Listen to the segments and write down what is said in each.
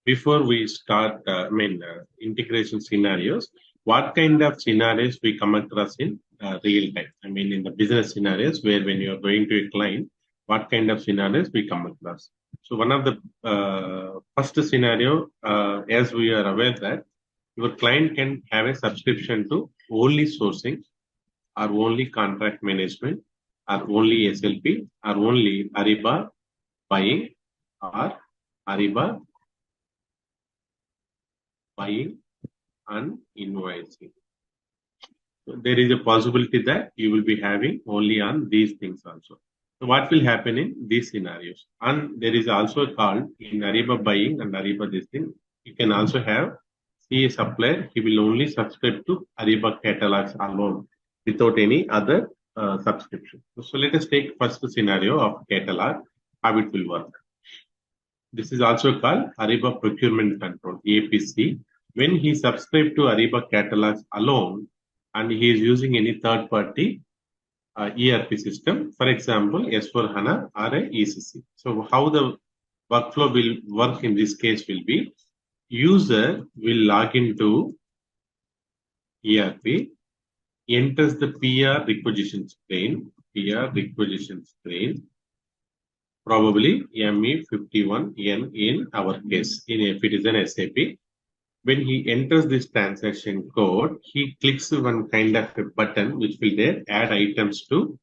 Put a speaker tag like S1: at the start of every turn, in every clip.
S1: before we start, integration scenarios, what kind of scenarios we come across in real time? I mean, in the business scenarios where when you are going to a client, what kind of scenarios we come across? So one of the first scenario, as we are aware that your client can have a subscription to only sourcing or only contract management or only SLP or only Ariba buying or Ariba buying and invoicing. So there is a possibility that you will be having only on these things also. So what will happen in these scenarios? And there is also a call in Ariba buying and Ariba this thing. You can also have see a supplier, he will only subscribe to Ariba catalogs alone without any other subscription. So let us take first scenario of catalog, how it will work. This is also called Ariba procurement control, APC. When he subscribes to Ariba catalogs alone and he is using any third party ERP system, for example, S4HANA or a ECC. So how the workflow will work in this case will be, user will log into ERP, enters the PR requisition screen, probably ME51N in our case, if it is an SAP. When he enters this transaction code, he clicks one kind of a button which will there add items to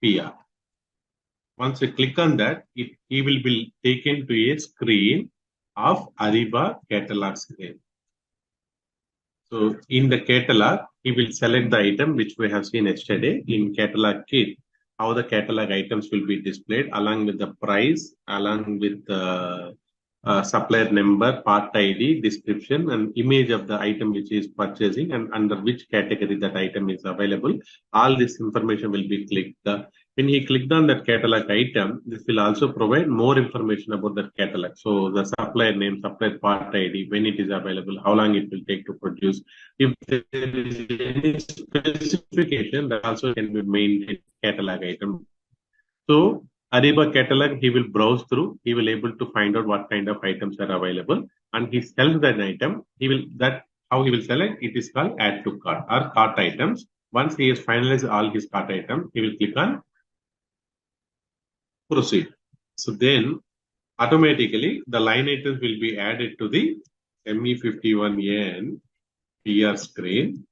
S1: PR. Once you click on that, he will be taken to a screen of Ariba catalog screen. So in the catalog, he will select the item which we have seen yesterday in catalog kit, how the catalog items will be displayed along with the price, along with the supplier number, part ID, description, and image of the item which is purchasing and under which category that item is available. All this information will be clicked. When he clicked on that catalog item, this will also provide more information about that catalog. So the supplier name, supplier part ID, when it is available, how long it will take to produce. If there is any specification, that also can be maintained catalog item. So Ariba catalog, he will browse through, he will able to find out what kind of items are available and he sells that item. How he will select, it is called add to cart or cart items. Once he has finalized all his cart items, he will click on proceed. So then automatically the line items will be added to the ME51N PR screen.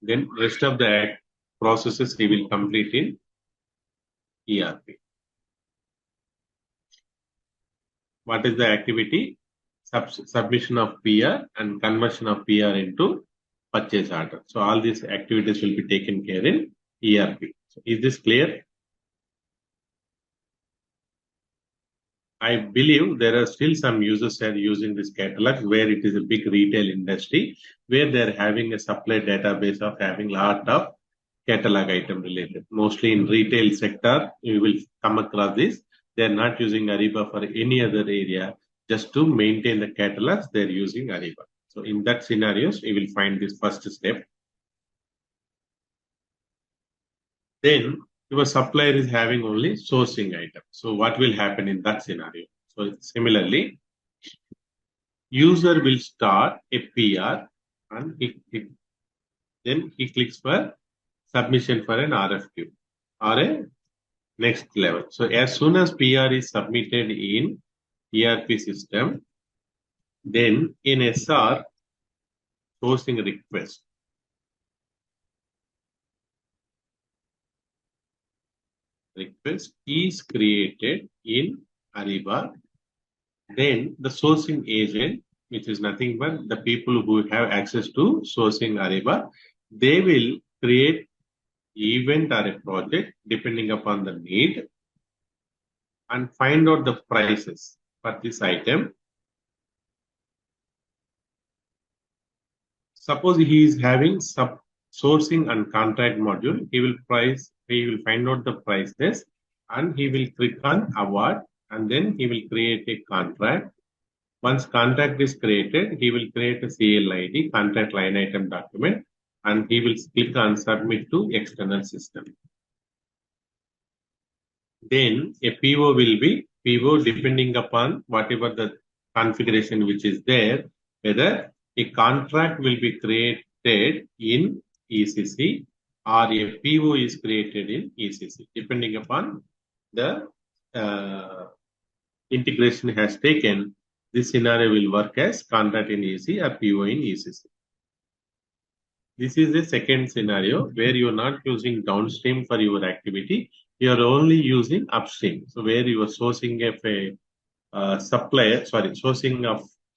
S1: Then rest of the processes he will complete in ERP. What is the activity? Submission of PR and conversion of PR into purchase order. So all these activities will be taken care in ERP. So is this clear? I believe there are still some users that are using this catalog where it is a big retail industry where they're having a supply database of having a lot of catalog item related. Mostly in retail sector, you will come across this. They're not using Ariba for any other area. Just to maintain the catalogs, they're using Ariba. So in that scenarios, you will find this first step. Then your supplier is having only sourcing items. So what will happen in that scenario? So similarly, user will start a PR and then he clicks for submission for an RFQ or a next level. So as soon as PR is submitted in ERP system, then in SR, sourcing request. Request is created in Ariba. Then the sourcing agent, which is nothing but the people who have access to sourcing Ariba, they will create event or a project depending upon the need and find out the prices for this item. Suppose he is having sourcing and contract module, he will find out the prices and he will click on award and then he will create a contract. Once contract is created, he will create a CLID, contract line item document, and he will click on submit to external system. Then a PO will be PO depending upon whatever the configuration which is there, whether a contract will be created in ECC or a PO is created in ECC, depending upon the integration has taken. This scenario will work as contract in ECC or PO in ECC. This is the second scenario where you are not using downstream for your activity. You are only using upstream. So where you are sourcing of a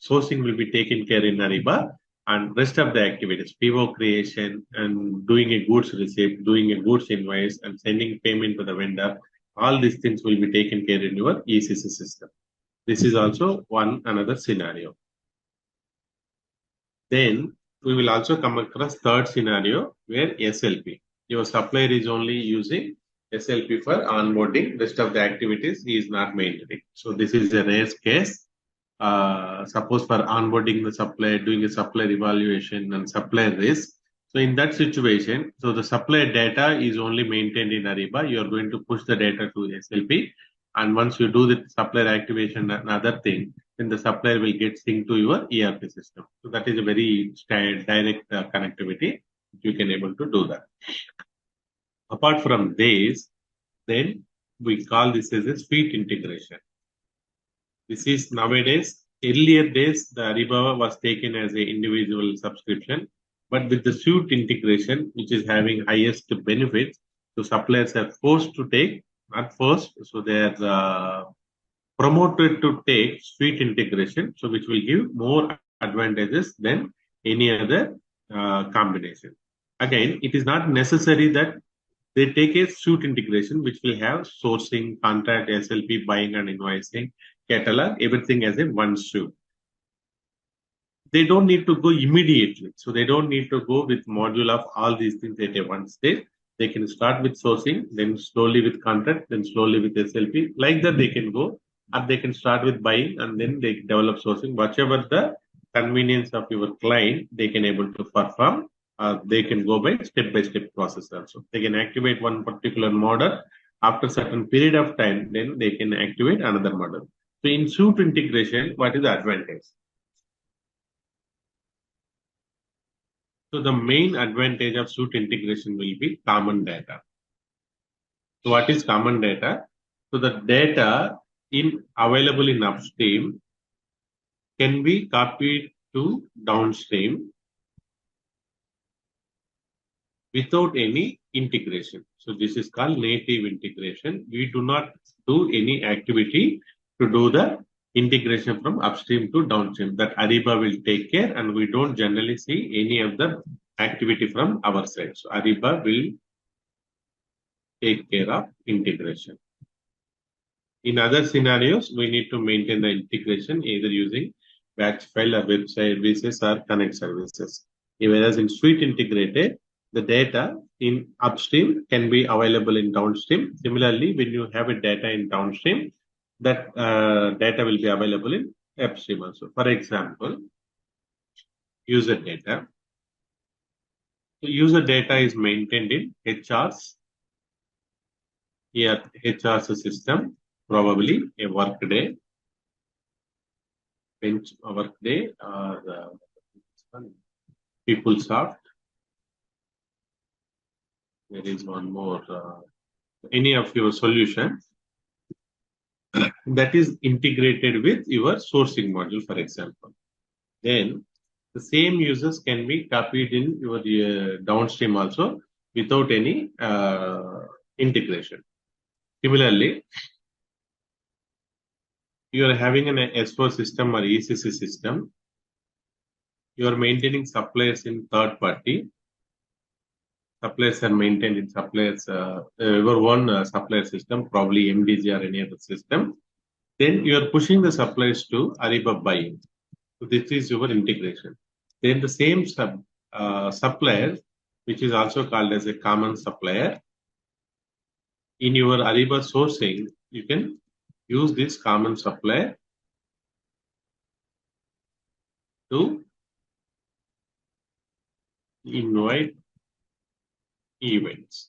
S1: sourcing will be taken care in Ariba, and rest of the activities, PO creation and doing a goods receipt, doing a goods invoice and sending payment to the vendor, all these things will be taken care in your ECC system. This is also another scenario. Then we will also come across third scenario where SLP. Your supplier is only using SLP for onboarding. Rest of the activities he is not maintaining. So this is a rare case. Suppose for onboarding the supplier, doing a supplier evaluation and supplier risk. So in that situation, so the supplier data is only maintained in Ariba. You are going to push the data to SLP. And once you do the supplier activation and other thing, then the supplier will get synced to your ERP system. So that is a very direct connectivity. You can able to do that. Apart from this, then we call this as a suite integration. This is nowadays, earlier days, the Ariba was taken as an individual subscription, but with the suite integration, which is having highest benefits, so suppliers are forced to take, not forced, so they are promoted to take suite integration, so which will give more advantages than any other combination. Again, it is not necessary that they take a suite integration, which will have sourcing, contract, SLP, buying and invoicing, catalog, everything as a one suite. They don't need to go immediately. So they don't need to go with module of all these things at a one stage. They can start with sourcing, then slowly with contract, then slowly with SLP. Like that they can go, or they can start with buying and then they develop sourcing. Whichever the convenience of your client, they can able to perform. They can go by step process also. They can activate one particular model. After certain period of time, then they can activate another model. So in suite integration, what is the advantage? So the main advantage of suite integration will be common data. So what is common data? So the data available in upstream can be copied to downstream without any integration. So this is called native integration. We do not do any activity to do the integration from upstream to downstream. That Ariba will take care, and we don't generally see any of the activity from our side. So Ariba will take care of integration. In other scenarios, we need to maintain the integration either using batch file or web services or connect services. Whereas in suite integrated, the data in upstream can be available in downstream. Similarly, when you have a data in downstream, that data will be available in upstream also. For example, user data. So user data is maintained in HR's system, probably a workday, bench workday, or PeopleSoft. There is one more, any of your solutions that is integrated with your sourcing module, for example. Then the same users can be copied in your downstream also without any integration. Similarly, you are having an S4 system or ECC system. You are maintaining suppliers in third party. Suppliers are maintained in suppliers, your own supplier system, probably MDG or any other system. Then you are pushing the suppliers to Ariba buying. So this is your integration. Then the same supplier, which is also called as a common supplier, in your Ariba sourcing, you can use this common supplier to invite events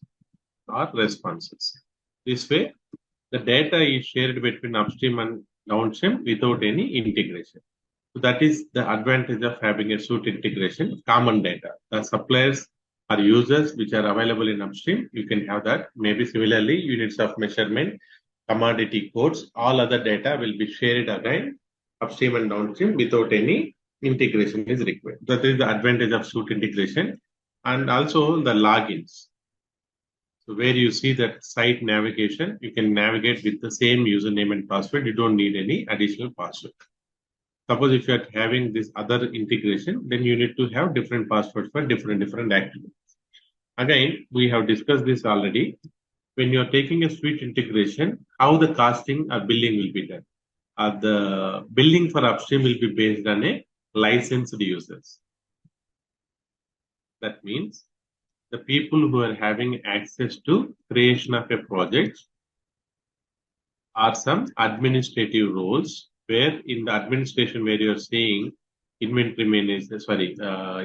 S1: or responses. This way, the data is shared between upstream and downstream without any integration. So that is the advantage of having a suite integration, common data. The suppliers or users which are available in upstream, you can have that. Maybe similarly, units of measurement, commodity codes, all other data will be shared again upstream and downstream without any integration is required. That is the advantage of suite integration. And also the logins. So where you see that site navigation, you can navigate with the same username and password. You don't need any additional password. Suppose if you are having this other integration, then you need to have different passwords for different activities. Again, we have discussed this already. When you are taking a suite integration, how the costing or billing will be done. The billing for upstream will be based on a licensed users. That means the people who are having access to creation of a project are some administrative roles where in the administration where you're saying inventory manager,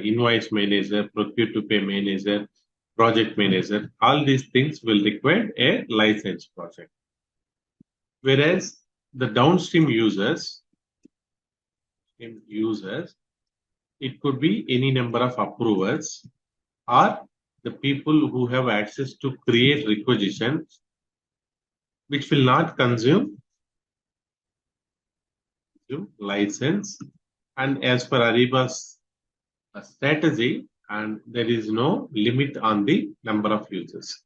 S1: invoice manager, procure to pay manager, project manager, all these things will require a license project. Whereas the downstream users, it could be any number of approvers or the people who have access to create requisitions which will not consume license. And as per Ariba's strategy, and there is no limit on the number of users.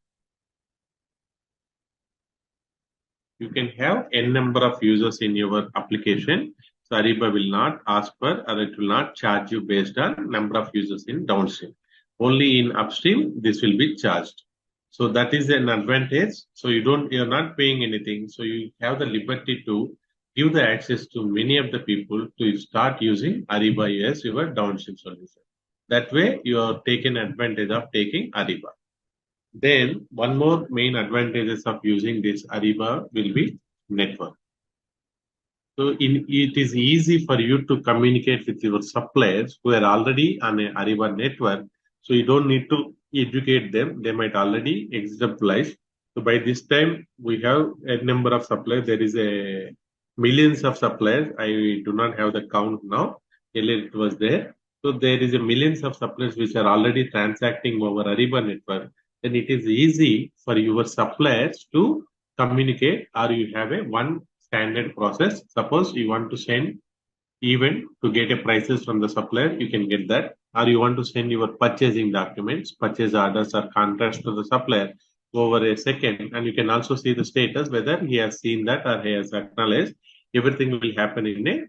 S1: You can have n number of users in your application. So Ariba will not ask for or it will not charge you based on number of users in downstream. Only in upstream, this will be charged. So that is an advantage. So you're not paying anything. So you have the liberty to give the access to many of the people to start using Ariba as your downstream solution. That way you are taking advantage of taking Ariba. Then one more main advantages of using this Ariba will be network. So it is easy for you to communicate with your suppliers who are already on a Ariba network. So you don't need to educate them. They might already exemplarize. So by this time, we have a number of suppliers. There is a millions of suppliers. I do not have the count now. Earlier it was there. So there is a millions of suppliers which are already transacting over Ariba network. Then it is easy for your suppliers to communicate, or you have a one standard process. Suppose you want to send event to get a prices from the supplier, you can get that. Or you want to send your purchasing documents, purchase orders or contracts to the supplier over a second, and you can also see the status whether he has seen that or he has acknowledged. Everything will happen in a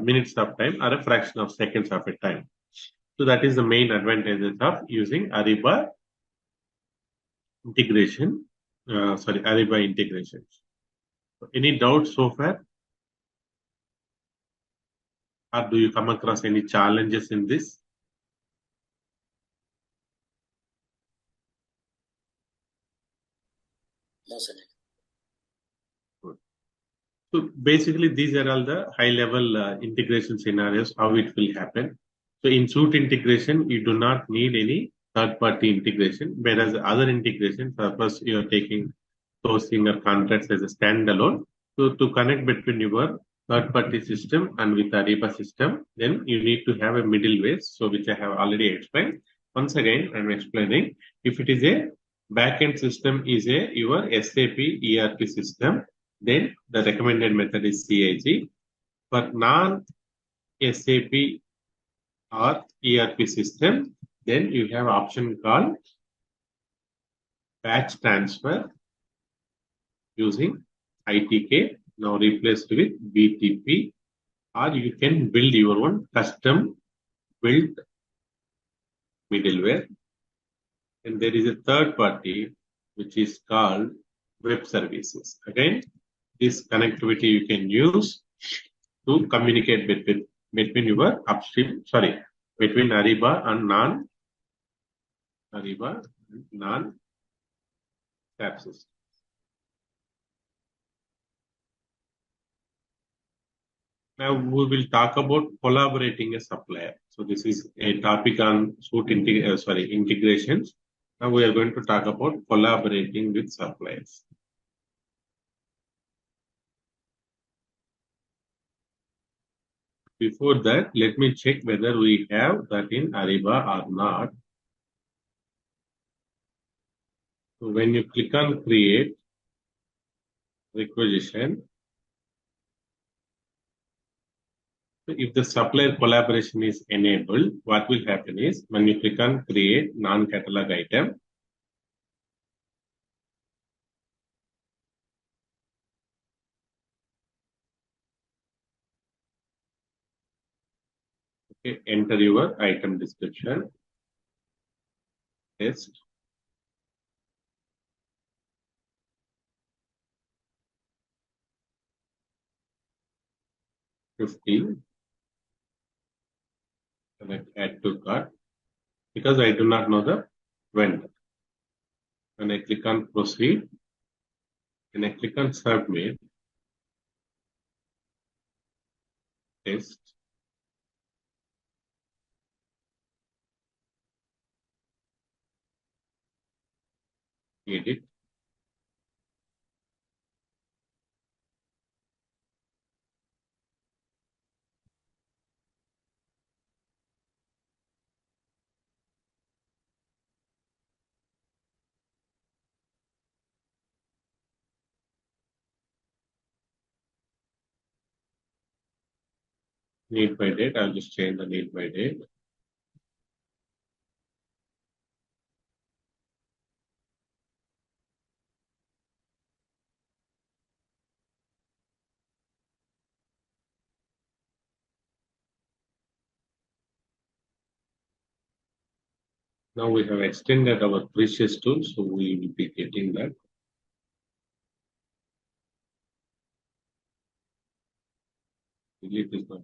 S1: minutes of time or a fraction of seconds of a time. So that is the main advantages of using Ariba integration. Ariba integration. Any doubts so far? Or do you come across any challenges in this?
S2: No, sir.
S1: Good. So basically, these are all the high-level integration scenarios, how it will happen. So in suite integration, you do not need any third-party integration, whereas other integration, suppose you are taking sourcing or contracts as a standalone. So to connect between your third-party system and with Ariba system, then you need to have a middleware, so which I have already explained. Once again, I'm explaining. If it is a backend system is your SAP ERP system, then the recommended method is CIG. For non-SAP or ERP system, then you have option called batch transfer using ITK, now replaced with BTP, or you can build your own custom built middleware. And there is a third party which is called web services. Again, this connectivity you can use to communicate between your upstream, between Ariba and non-SAP system. Now we will talk about collaborating a supplier. So this is a topic on suite integrations. Now we are going to talk about collaborating with suppliers. Before that, let me check whether we have that in Ariba or not. So when you click on create requisition, so if the supplier collaboration is enabled, what will happen is when you click on create non-catalog item, okay, enter your item description, test, 50, select add to cart, because I do not know the vendor. When I click on proceed, when I click on submit, test, edit, need by date, I'll just change the need by date. Now we have extended our precious tool, so we will be getting that. Delete is not.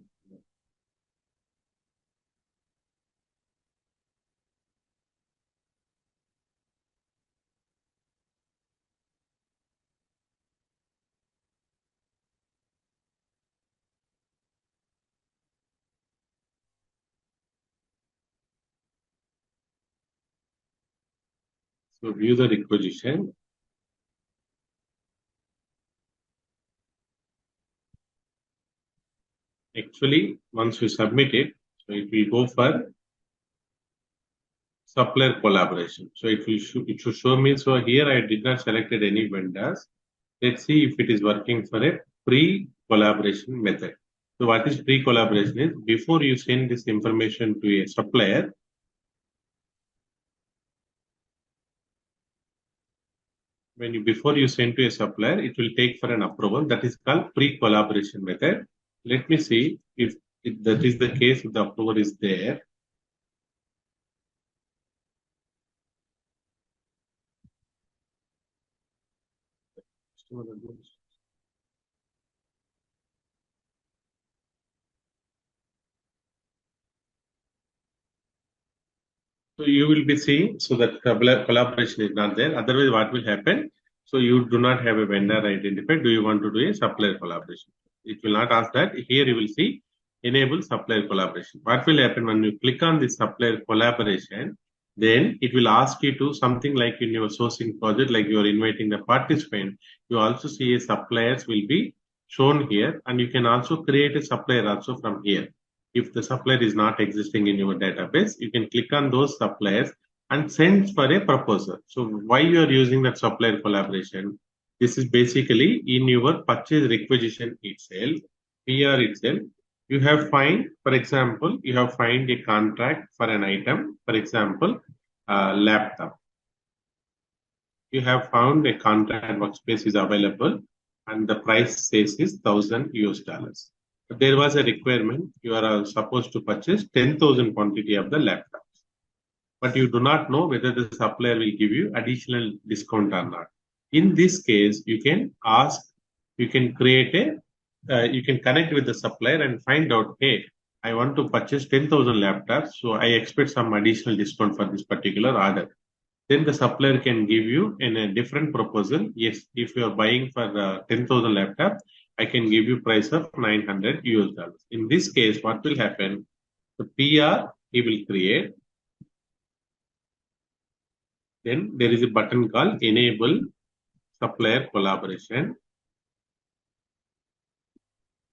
S1: So view the requisition. Actually, once you submit it, so it will go for supplier collaboration. So it should show me. So here I did not selected any vendors. Let's see if it is working for a pre-collaboration method. So what is pre-collaboration is before you send this information to a supplier, before you send to a supplier, it will take for an approval. That is called pre-collaboration method. Let me see if that is the case, if the approval is there. So you will be seeing, so that collaboration is not there. Otherwise, what will happen? So you do not have a vendor identified. Do you want to do a supplier collaboration? It will not ask that. Here you will see enable supplier collaboration. What will happen when you click on the supplier collaboration? Then it will ask you to something like in your sourcing project, like you are inviting the participant. You also see a suppliers will be shown here, and you can also create a supplier also from here. If the supplier is not existing in your database, you can click on those suppliers and send for a proposal. So why you are using that supplier collaboration? This is basically in your purchase requisition itself, PR itself. You have find, for example, you have find a contract for an item, for example, laptop. You have found a contract workspace is available and the price says is $1,000. But there was a requirement. You are supposed to purchase 10,000 quantity of the laptops, but you do not know whether the supplier will give you additional discount or not. In this case, you can ask, you can create you can connect with the supplier and find out, hey, I want to purchase 10,000 laptops, so I expect some additional discount for this particular order. Then the supplier can give you in a different proposal. Yes, if you are buying for 10,000 laptop, I can give you price of $900. In this case, what will happen? The PR he will create. Then there is a button called enable supplier collaboration.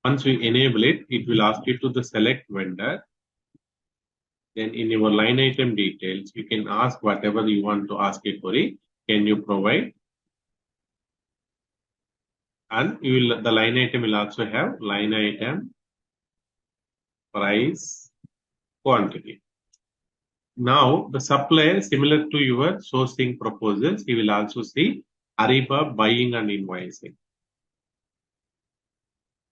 S1: Once we enable it, it will ask you to the select vendor. Then in your line item details, you can ask whatever you want to ask a query. Can you provide? And the line item will also have line item, price, quantity. Now the supplier, similar to your sourcing proposals, he will also see Ariba buying and invoicing.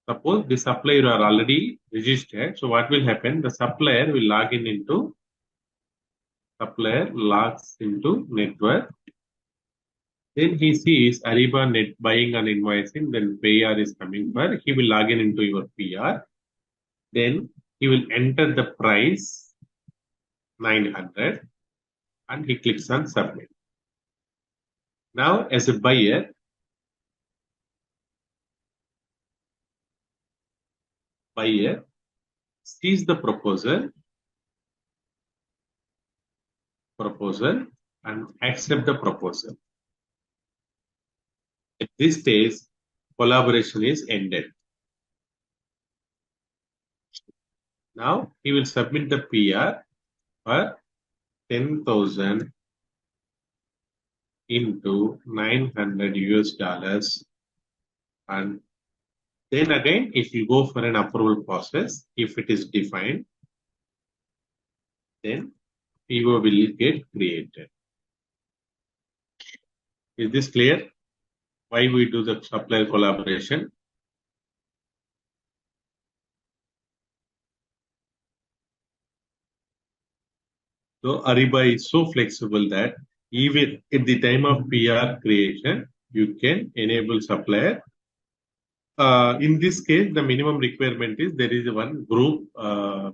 S1: Suppose the supplier are already registered. So what will happen? The supplier will log in into supplier logs into network. Then he sees Ariba net buying and invoicing. Then PR is coming for. He will log in into your PR. Then he will enter the price 900 and he clicks on submit. Now as a buyer sees the proposal and accept the proposal. At this stage, collaboration is ended. Now he will submit the PR for 10,000 into 900 US dollars, and then again it will go for an approval process. If it is defined, then PO will get created. Is this clear? Why we do the supplier collaboration? So Ariba is so flexible that even at the time of PR creation, you can enable supplier. In this case, the minimum requirement is there is one group,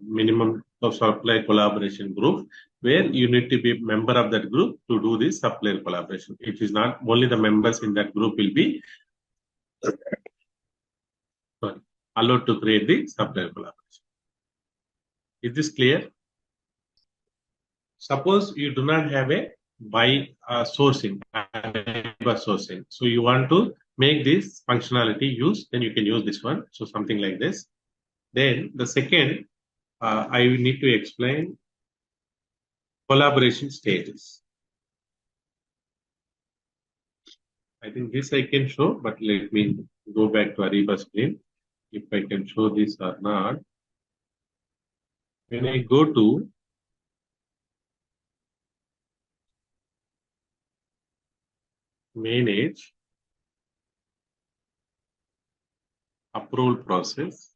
S1: minimum of supplier collaboration group, where you need to be a member of that group to do this supplier collaboration. It is not only the members in that group will be allowed to create the supplier collaboration. Is this clear? Suppose you do not have a buy sourcing, so you want to make this functionality use, then you can use this one. So something like this. Then the second, I need to explain collaboration status. I think this I can show, but let me go back to Ariba screen. If I can show this or not. When I go to manage approval process,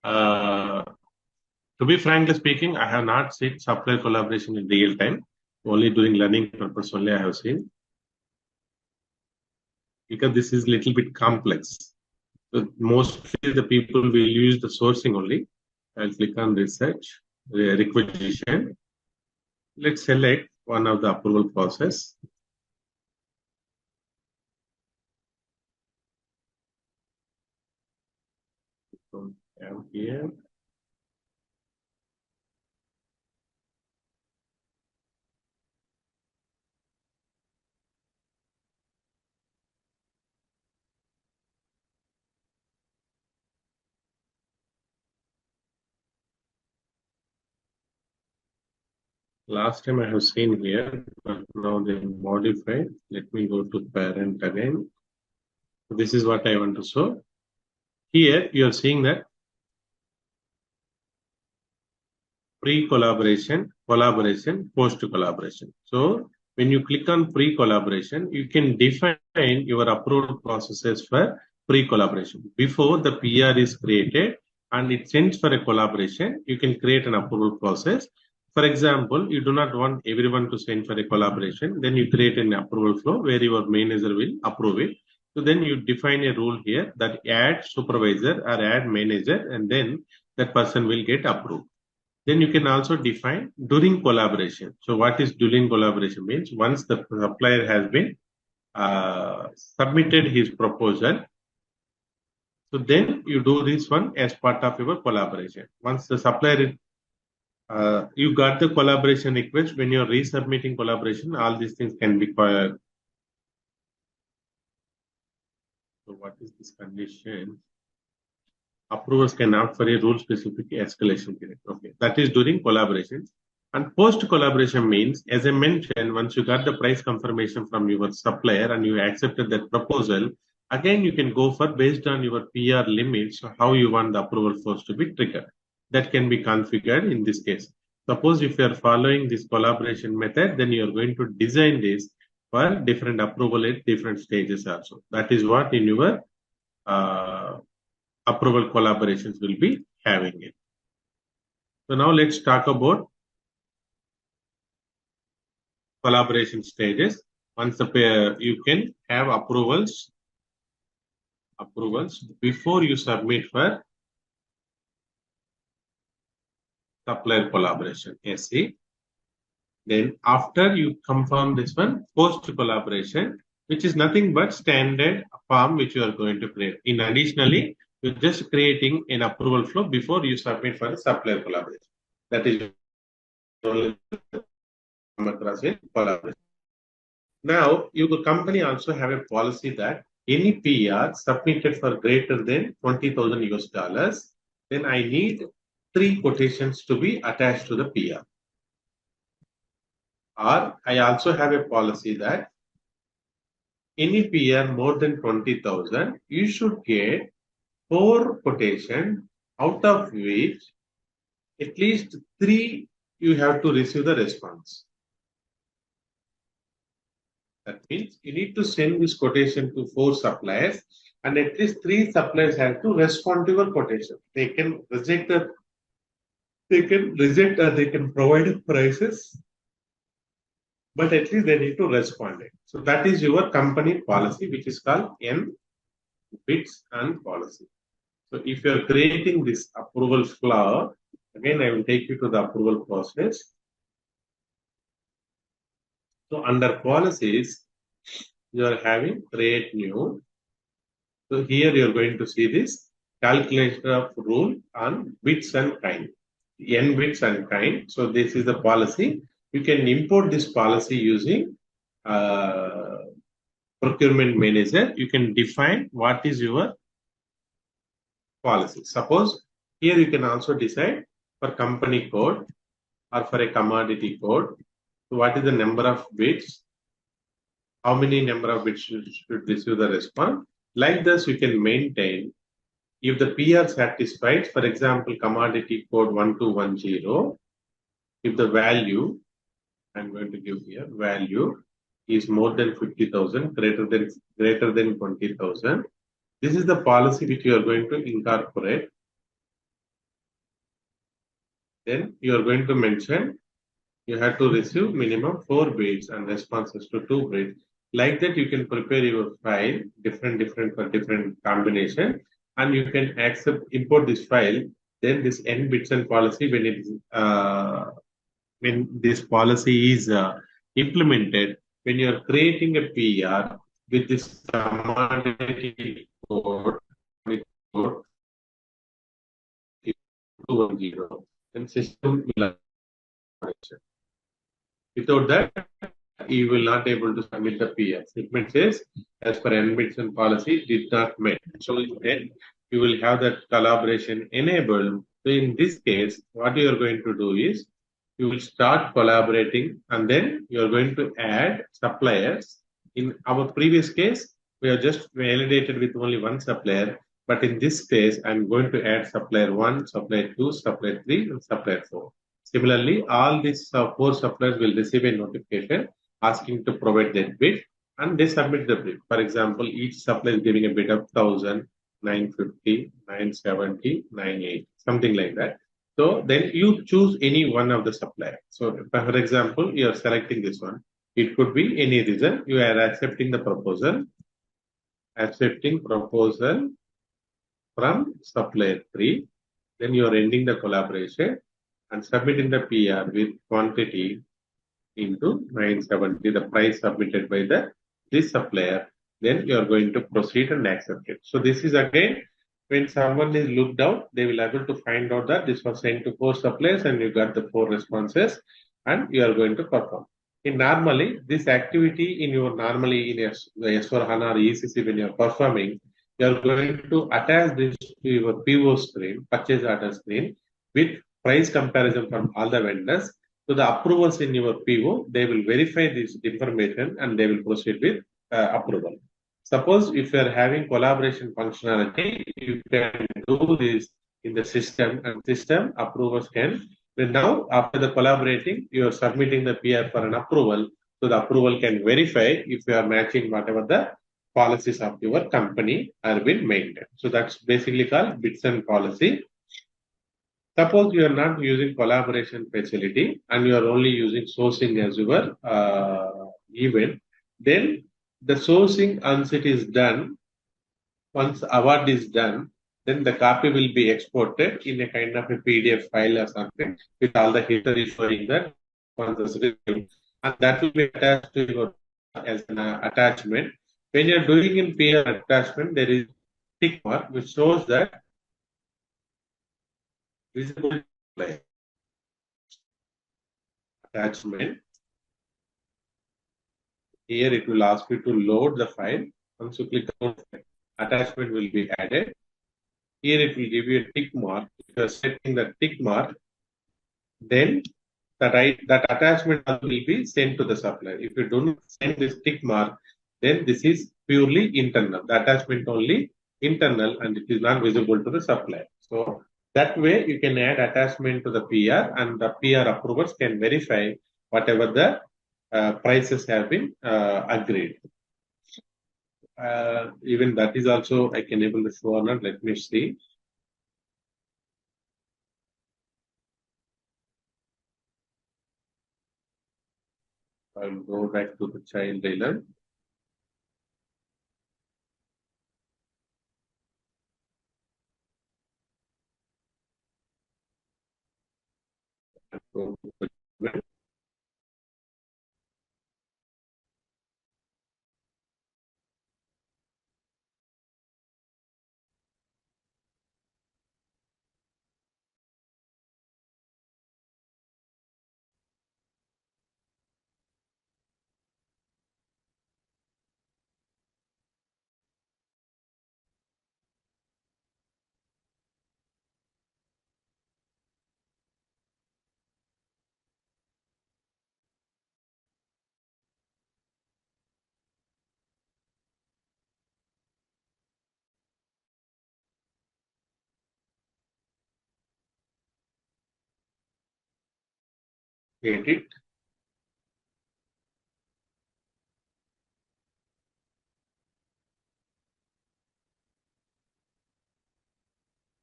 S1: to be frankly speaking, I have not seen supplier collaboration in real time. Only during learning purpose only I have seen, because this is little bit complex. So mostly the people will use the sourcing only. I'll click on research, requisition. Let's select one of the approval process. So here. Last time I have seen here, but now they modified. Let me go to parent again. So this is what I want to show. Here you are seeing that pre-collaboration, collaboration, post-collaboration. So when you click on pre-collaboration, you can define your approval processes for pre-collaboration. Before the PR is created and it sends for a collaboration, you can create an approval process. For example, you do not want everyone to send for a collaboration, then you create an approval flow where your manager will approve it. So then you define a rule here that add supervisor or add manager, and then that person will get approved. Then you can also define during collaboration. So what is during collaboration means? Once the supplier has been submitted his proposal, so then you do this one as part of your collaboration. Once the supplier, you got the collaboration request, when you're resubmitting collaboration, all these things can be So what is this condition? Approvers can opt for a rule-specific escalation period. Okay, that is during collaboration. And post-collaboration means, as I mentioned, once you got the price confirmation from your supplier and you accepted that proposal, again you can go for based on your PR limits, how you want the approval force to be triggered. That can be configured in this case. Suppose if you are following this collaboration method, then you are going to design this for different approval at different stages also. That is what in your approval collaborations will be having it. So now let's talk about collaboration stages. Once you can have approvals before you submit for supplier collaboration, SC. Then after you confirm this one, post collaboration, which is nothing but standard form which you are going to create. In additionally, you're just creating an approval flow before you submit for the supplier collaboration. That is only across in collaboration. Now, your company also have a policy that any PR submitted for greater than 20,000 US dollars, then I need 3 quotations to be attached to the PR. Or I also have a policy that any PR more than 20,000, you should get 4 quotations, out of which at least 3 you have to receive the response. That means you need to send this quotation to 4 suppliers, and at least 3 suppliers have to respond to your quotation. They can reject or they can provide prices, but at least they need to respond it. So that is your company policy, which is called N bids and policy. So if you are creating this approval flow, again I will take you to the approval process. So under policies, you are having create new. So here you are going to see this calculation of rule on bits and kind, n bits and kind. So this is the policy. You can import this policy using procurement manager. You can define what is your policy. Suppose here you can also decide for company code or for a commodity code. So what is the number of bits? How many number of bits should receive the response? Like this, you can maintain. If the PR satisfies, for example, commodity code 1210, if the value, I'm going to give here, value is more than 50,000, greater than 20,000. This is the policy which you are going to incorporate. Then you are going to mention you have to receive minimum 4 bids and responses to 2 bids. Like that, you can prepare your file different for different combination, and you can import this file. Then this n bits and policy, when this policy is implemented, when you are creating a PR with this commodity code 210, then system will. Without that, you will not able to submit the PR. Statement says, as per NBITS and policy, did not met. So then you will have that collaboration enabled. So in this case, what you are going to do is, you will start collaborating, and then you are going to add suppliers. In our previous case, we are just validated with only 1 supplier. But in this case, I'm going to add supplier 1, supplier 2, supplier 3, and supplier 4. Similarly, all these 4 suppliers will receive a notification asking to provide that bid, and they submit the bid. For example, each supplier is giving a bid of 1,000, 950, 970, 980, something like that. So then you choose any one of the supplier. So for example, you are selecting this one. It could be any reason. You are accepting the proposal. Accepting proposal from supplier 3. Then you are ending the collaboration and submitting the PR with quantity into 970, the price submitted by this supplier. Then you are going to proceed and accept it. So this is again, when someone is looked out, they will able to find out that this was sent to 4 suppliers and you got the 4 responses, and you are going to perform. In normally, this activity in your normally in the S4HANA or ECC when you are performing, you are going to attach this to your PO screen, purchase order screen, with price comparison from all the vendors. So the approvals in your PO, they will verify this information and they will proceed with approval. Suppose if you are having collaboration functionality, you can do this in the system, and system approvers can. Then now, after the collaborating, you are submitting the PR for an approval. So the approval can verify if you are matching whatever the policies of your company are being maintained. So that's basically called bits and policy. Suppose you are not using collaboration facility and you are only using sourcing as your event, then the sourcing once it is done, once award is done, then the copy will be exported in a kind of a PDF file or something with all the history showing that once it's received. And that will be attached to your as an attachment. When you're doing in peer attachment, there is tick mark which shows that visible attachment. Here it will ask you to load the file. Once you click on attachment will be added. Here it will give you a tick mark. If you are setting the tick mark, then that attachment will be sent to the supplier. If you don't send this tick mark, then this is purely internal. The attachment only internal and it is not visible to the supplier. So that way you can add attachment to the PR and the PR approvers can verify whatever the prices have been agreed. Even that is also I can able to show or not. Let me see. I'll go back to the child trailer. Get it?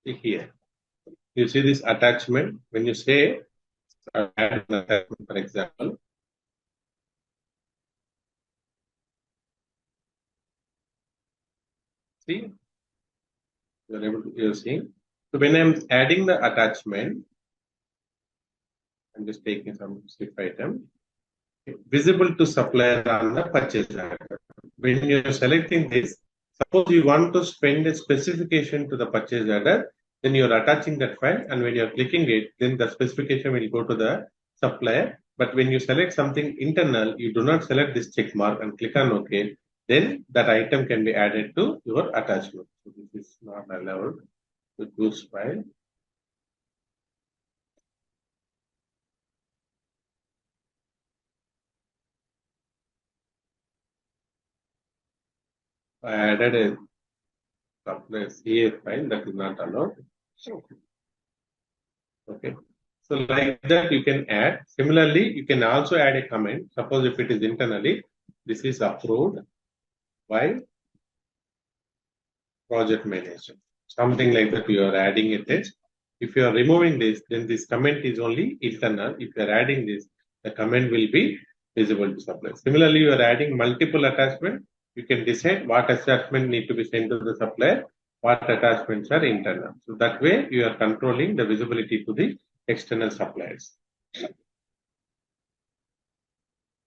S1: Here. You see this attachment. When you say add an attachment, for example, see, you're seeing. So when I'm adding the attachment, I'm just taking some zip item, visible to supplier on the purchase order. When you're selecting this, suppose you want to spend a specification to the purchase order, then you're attaching that file, and when you're clicking it, then the specification will go to the supplier. But when you select something internal, you do not select this check mark and click on OK, then that item can be added to your attachment. So this is not allowed to choose file. I added a supplier CA file that is not allowed. Okay. So like that you can add. Similarly, you can also add a comment. Suppose if it is internally, this is approved by project manager. Something like that you are adding a text. If you are removing this, then this comment is only internal. If you are adding this, the comment will be visible to supplier. Similarly, you are adding multiple attachment. You can decide what attachment need to be sent to the supplier, what attachments are internal. So that way you are controlling the visibility to the external suppliers.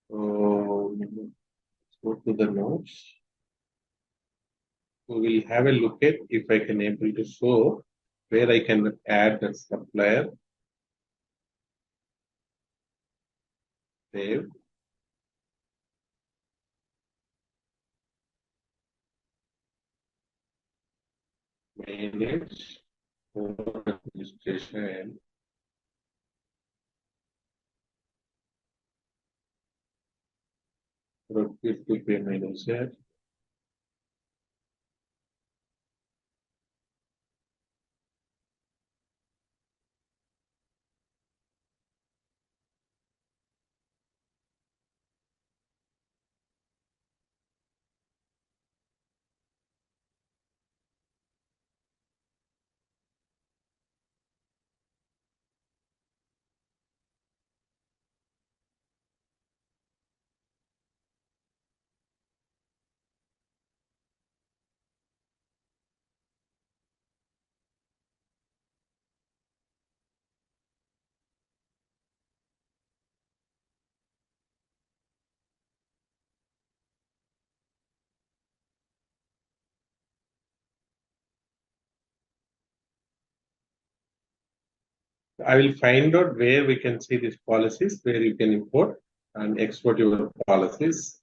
S1: So let's go to the notes. We will have a look at if I can able to show where I can add the supplier. Save. manage more administration. Procure to pay manager. I will find out where we can see these policies, where you can import and export your policies.